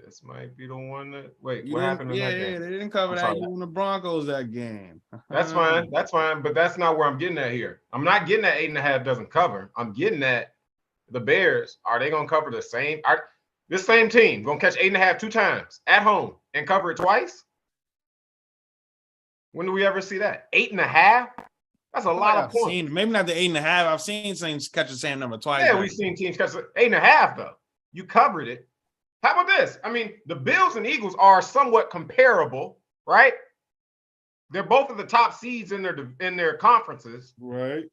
This might be the one that. Wait, what happened in that game? Yeah, they didn't cover that. You won the Broncos that game. That's fine. That's fine. But that's not where I'm getting at here. I'm not getting at 8.5 doesn't cover. I'm getting at the Bears. Are they going to cover the same? This same team going to catch 8.5 2 times at home and cover it twice? When do we ever see that? 8.5? That's a lot of I've points. seen, maybe not the 8.5. I've seen teams catch the same number twice. Yeah, we've seen teams catch 8.5 though. You covered it. How about this? I mean, the Bills and Eagles are somewhat comparable, right? They're both at the top seeds in their conferences. Right.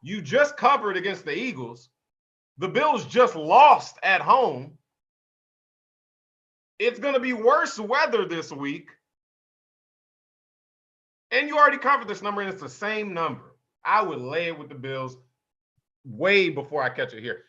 You just covered against the Eagles. The Bills just lost at home. It's going to be worse weather this week. And you already covered this number, and it's the same number. I would lay it with the Bills way before I catch it here.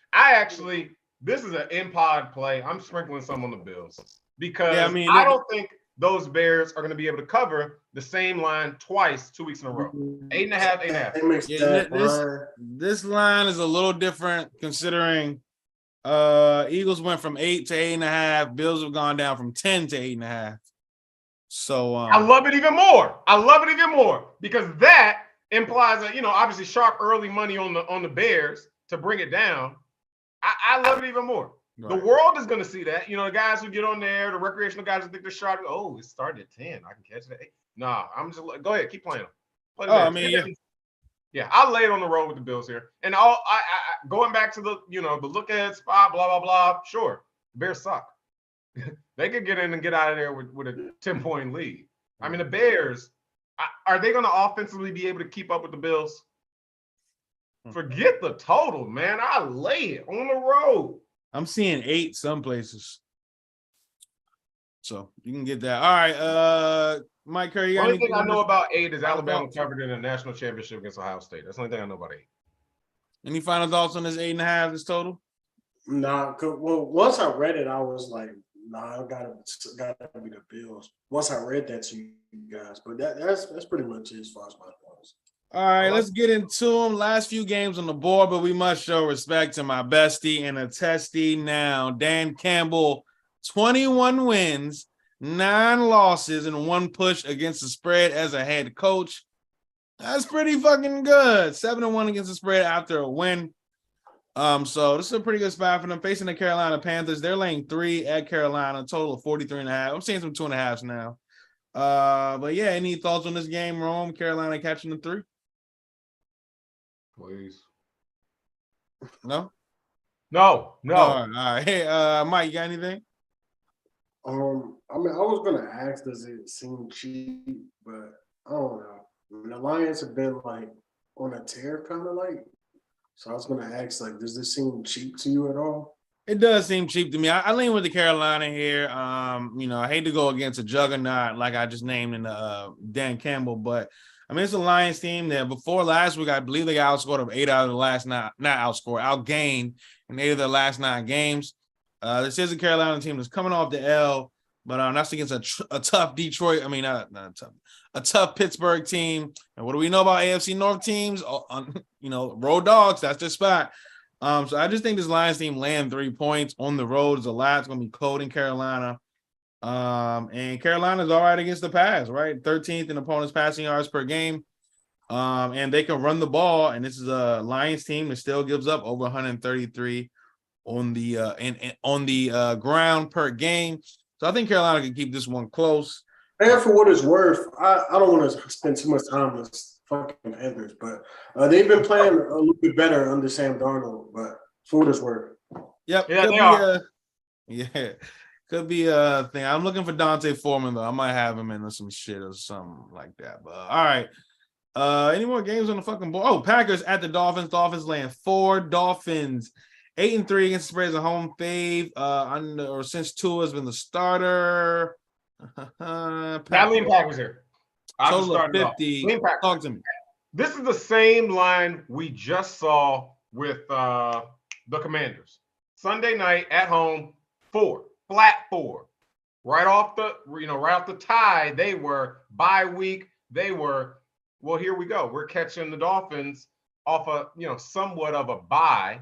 This is an in-pod play. I'm sprinkling some on the Bills because I don't think those Bears are going to be able to cover the same line twice 2 weeks in a row. 8.5. Yeah, this line is a little different considering Eagles went from 8 to 8.5. Bills have gone down from 10 to 8.5. So I love it even more because that implies that, obviously sharp early money on the Bears to bring it down. I love it even more. Right. The world is going to see that. The guys who get on there, the recreational guys who think they're sharp. Oh, it started at 10. I can catch that. Nah, I'm just go ahead, keep playing them. Yeah, I'll lay it on the road with the Bills here. And I going back to the look ahead spot, blah blah blah. Sure, Bears suck. They could get in and get out of there with a 10-point lead. I mean, the Bears, are they going to offensively be able to keep up with the Bills? Forget the total, man. I lay it on the road. I'm seeing 8 some places. So you can get that. All right. Mike Curry. The only thing I know about 8 is Alabama covered in a national championship against Ohio State. That's the only thing I know about 8. Any final thoughts on this 8.5, this total? Nah, well, once I read it, I was like, nah, I gotta be the Bills. Once I read that to you guys, but that's pretty much it as far as my thoughts. All right, let's get into them. Last few games on the board, but we must show respect to my bestie and a testy now. Dan Campbell, 21 wins, 9 losses, and 1 push against the spread as a head coach. That's pretty fucking good. 7-1 against the spread after a win. So this is a pretty good spot for them. Facing the Carolina Panthers, they're laying 3 at Carolina, a total of 43.5. I'm seeing some 2.5s now. But yeah, any thoughts on this game, Rome? Carolina catching the 3? Please. No. All right. Hey, Mike, you got anything? I was gonna ask, does it seem cheap? But I don't know. The Lions have been like on a tear, kind of like. So I was gonna ask, like, does this seem cheap to you at all? It does seem cheap to me. I lean with the Carolina here. I hate to go against a juggernaut like I just named in Dan Campbell, but I mean, it's a Lions team that before last week, I believe they got outscored of 8 out of the last 9, not outscored, outgained in 8 of their last 9 games. This is a Carolina team that's coming off the L, but that's against a tough Detroit. I mean, not tough, a tough Pittsburgh team. And what do we know about AFC North teams? Road dogs, that's their spot. So I just think this Lions team laying 3 points on the road is a lot. It's going to be cold in Carolina. And Carolina's all right against the pass, right? 13th in opponents' passing yards per game. And they can run the ball. And this is a Lions team that still gives up over 133 on the ground per game. So I think Carolina can keep this one close. And for what it's worth, I don't want to spend too much time on this fucking Panthers, but they've been playing a little bit better under Sam Darnold. But for what it's worth, yep, could be a thing. I'm looking for Dante Foreman though. I might have him in some shit or something like that. But all right. Any more games on the fucking board? Oh, Packers at the Dolphins. Dolphins laying 4. Dolphins 8-3 against the spread as a home fave. Since Tua has been the starter. Packers here. Total of 50. Talk to me. This is the same line we just saw with the Commanders. Sunday night at home, 4. Flat 4. Right off the tie, they were bye week. They were, well, here we go. We're catching the Dolphins off somewhat of a bye.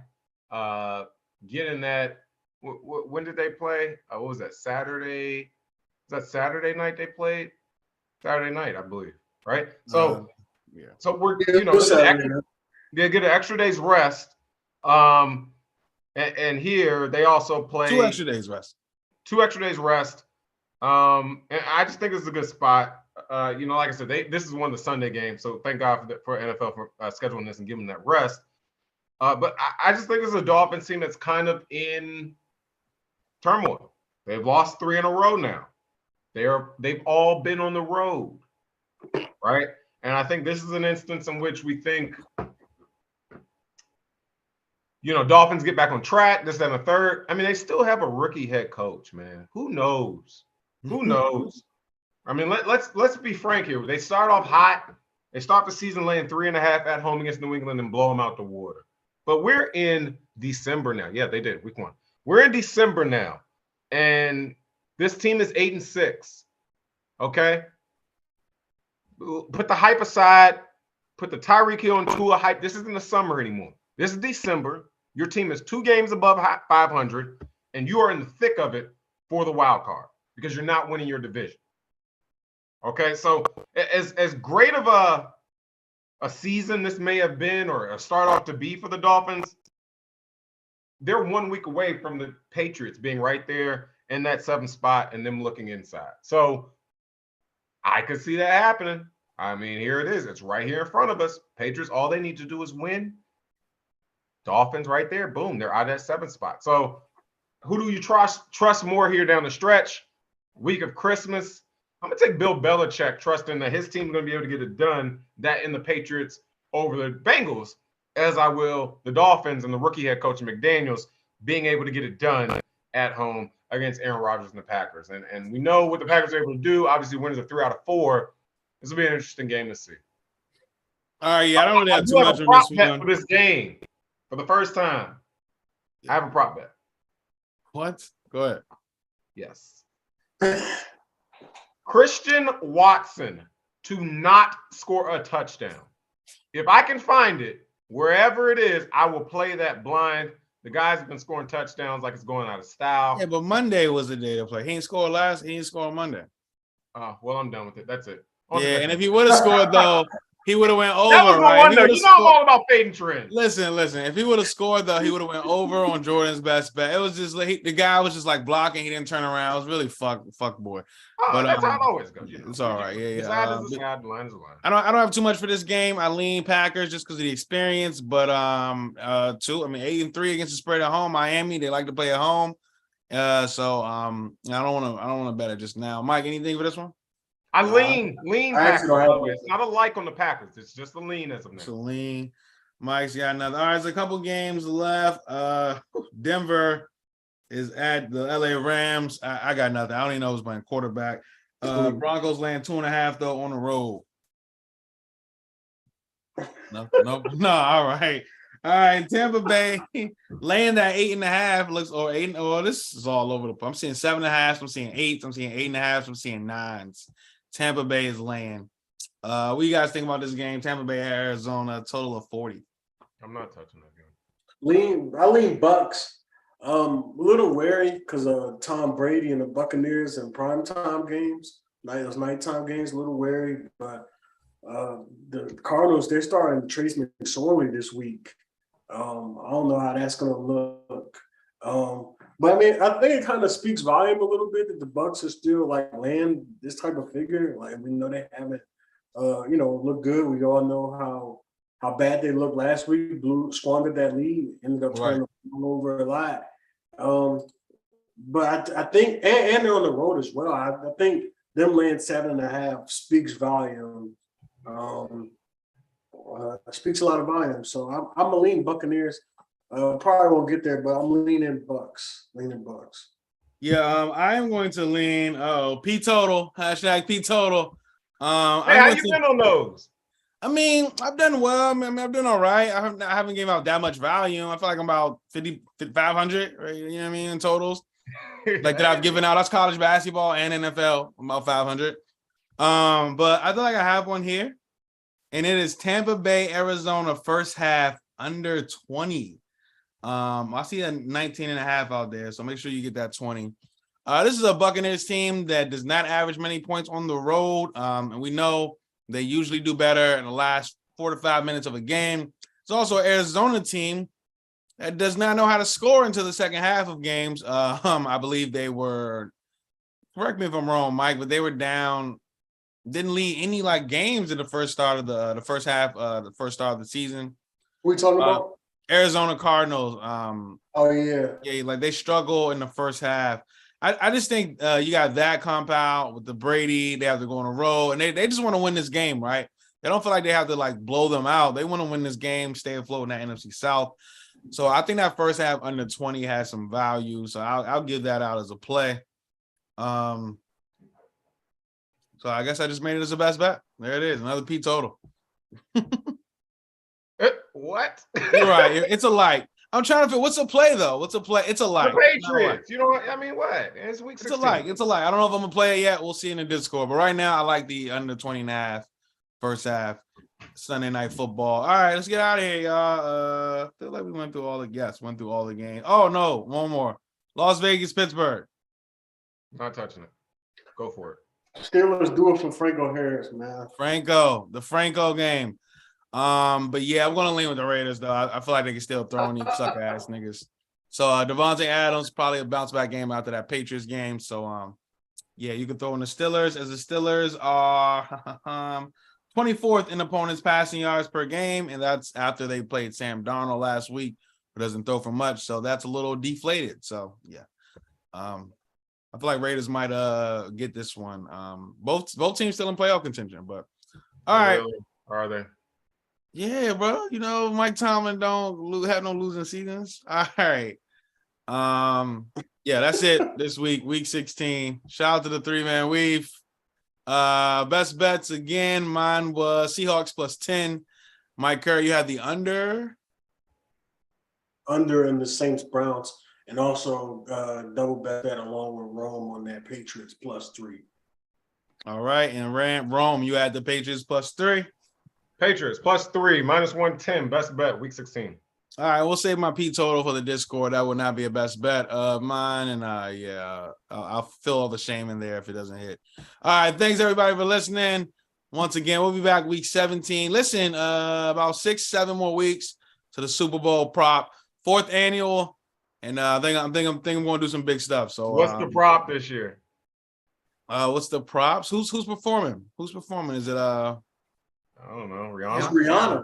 Getting that. When did they play? What was that? Saturday? Was that Saturday night they played? Saturday night, I believe. Right. So, So we're they get an extra day's rest. And here they also play 2 extra days rest. 2 extra days rest. And I just think this is a good spot. like I said, this is one of the Sunday games, so thank God for NFL for scheduling this and giving them that rest. But I just think this is a Dolphins team that's kind of in turmoil. They've lost 3 in a row now. They've all been on the road, right? And I think this is an instance in which we think, Dolphins get back on track, this, that, and the third. I mean, they still have a rookie head coach, man. Who knows? Who knows? I mean, let's be frank here. They start off hot. They start the season laying 3.5 at home against New England and blow them out the water. But we're in December now. Yeah, they did, week 1. We're in December now, and this team is 8-6. Okay? Put the hype aside. Put the Tyreek Hill and Tua hype. This isn't the summer anymore. This is December. Your team is 2 games above 500, and you are in the thick of it for the wild card because you're not winning your division. Okay, so as great of a season this may have been, or a start off to be for the Dolphins, they're 1 week away from the Patriots being right there in that 7th spot and them looking inside. So I could see that happening. I mean, here it is. It's right here in front of us. Patriots, all they need to do is win. Dolphins right there. Boom, they're out of that 7th spot. So who do you trust more here down the stretch? Week of Christmas. I'm going to take Bill Belichick, trusting that his team is going to be able to get it done, that in the Patriots over the Bengals, as I will the Dolphins and the rookie head coach McDaniels being able to get it done at home against Aaron Rodgers and the Packers. And we know what the Packers are able to do. Obviously, winners of 3 out of 4. This will be an interesting game to see. All right, yeah, I don't really have too much on this one. For this game, for the first time, I have a prop bet. What? Go ahead. Yes. Christian Watson to not score a touchdown. If I can find it, wherever it is, I will play that blind. The guys have been scoring touchdowns like it's going out of style. Yeah, but Monday was the day to play. He ain't scored last. He ain't scored Monday. Well, I'm done with it. That's it. And if he would have scored, though, he would have went over. That was no right? wonder. You know I'm all about fading trends. Listen. If he would have scored, though, he would have went over on Jordan's best bet. It was just like the guy was just like blocking. He didn't turn around. It was really fuck boy. But that's how it always goes. It's all right. Yeah. Side is a side, line is a line. I don't have too much for this game. I lean Packers just because of the experience. But 8-3 against the spread at home. Miami, they like to play at home. So I don't want to bet it just now. Mike, anything for this one? I lean Packers. It's not a like on the Packers. It's just a lean as of now. It's a lean. Mike's got another. All right, there's a couple games left. Denver is at the LA Rams. I got nothing. I don't even know who's playing quarterback. Broncos laying 2.5 though on the road. No. All right. Tampa Bay laying that 8.5 looks or 8. Oh, this is all over the place. I'm seeing 7.5. I'm seeing 8s. I'm seeing 8.5. I'm seeing 9s. Tampa Bay is laying. What do you guys think about this game? Tampa Bay, Arizona, total of 40. I'm not touching that game. I lean Bucks. A little wary because of Tom Brady and the Buccaneers and primetime games. Those nighttime games, a little wary. But the Cardinals, they're starting Trace McSorley this week. I don't know how that's going to look. But I mean, I think it kind of speaks volume a little bit that the Bucks are still like laying this type of figure. Like we know they haven't, looked good. We all know how bad they looked last week. Squandered that lead, ended up turning over a lot. But I think, and they're on the road as well. I think them laying 7.5 speaks volume. Speaks a lot of volume. So I'm gonna lean Buccaneers. Probably won't get there, but I'm leaning Bucks. Yeah, I am going to lean. P total # P total. How you been on those? I mean, I've done well. I mean, I've done all right. I haven't given out that much volume. I feel like I'm about 500, right? You know what I mean, in totals. Like that I've given out. That's college basketball and NFL. I'm about 500. But I feel like I have one here, and it is Tampa Bay, Arizona, first half under 20. I see a 19.5 out there, so make sure you get that 20. This is a Buccaneers team that does not average many points on the road, and we know they usually do better in the last 4 to 5 minutes of a game. It's also an Arizona team that does not know how to score until the second half of games. I believe they were, correct me if I'm wrong, Mike, but they were down didn't lead any like games in the first start of the first half, the first start of the season. Who we talking about? Arizona Cardinals. Oh yeah. Yeah, like they struggle in the first half. I just think you got that compound with the Brady. They have to go on a roll, and they just want to win this game, right? They don't feel like they have to like blow them out. They want to win this game, stay afloat in that NFC South. So I think that first half under 20 has some value. So I'll give that out as a play. So I guess I just made it as a best bet. There it is, another P total. What? You're right. It's a light. I'm trying to figure what's a play though. What's a play? It's a light. The Patriots. You know what? I mean, what? It's week 16. It's a light. It's a light. I don't know if I'm gonna play it yet. We'll see in the Discord. But right now, I like the under 20 and a half first half Sunday night football. All right, let's get out of here, y'all. I feel like we went through all the went through all the games. Oh no, one more. Las Vegas, Pittsburgh. Not touching it. Go for it. Steelers do it for Franco Harris, man. The Franco game. But yeah, I'm gonna lean with the Raiders though. I feel like they can still throw any sucker ass niggas. So Devontae Adams probably a bounce back game after that Patriots game. So yeah, you can throw in the Steelers as the Steelers are 24th in opponents' passing yards per game, and that's after they played Sam Darnold last week, who doesn't throw for much. So that's a little deflated. So yeah, I feel like Raiders might get this one. Both teams still in playoff contention, but all right. Really? Are they? Yeah, bro. You know, Mike Tomlin don't have no losing seasons. All right. Yeah, that's it this week, week 16. Shout out to the 3-man weave. Best bets again. Mine was Seahawks plus 10. Mike Kerr, you had the under In the Saints Browns, and also double bet that along with Rome on that Patriots plus 3. All right. And Rome, you had the Patriots plus 3. Patriots plus 3, minus 110. Best bet, week 16. All right, we'll save my P total for the Discord. That would not be a best bet of mine. And yeah, I'll fill all the shame in there if it doesn't hit. All right, thanks everybody for listening. Once again, we'll be back week 17. Listen, about 6-7 more weeks to the Super Bowl prop, 4th annual. And I think I'm going to do some big stuff. So what's the prop this year? What's the props? Who's performing? Who's performing? Is it I don't know. Rihanna.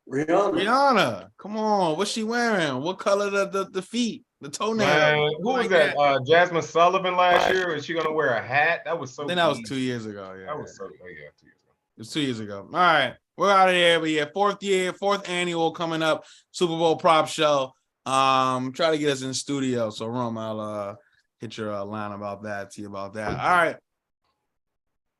It's Rihanna. Come on. What's she wearing? What color the feet? The toenail? Man, who was that? Jasmine Sullivan last year. Was she gonna wear a hat? That was so. Then that was 2 years ago. Yeah. That was so. Yeah, 2 years ago. It was 2 years ago. All right. We're out of here. But yeah, 4th annual coming up. Super Bowl prop show. Try to get us in studio. So Rome, I'll hit your line about that. See about that. All right.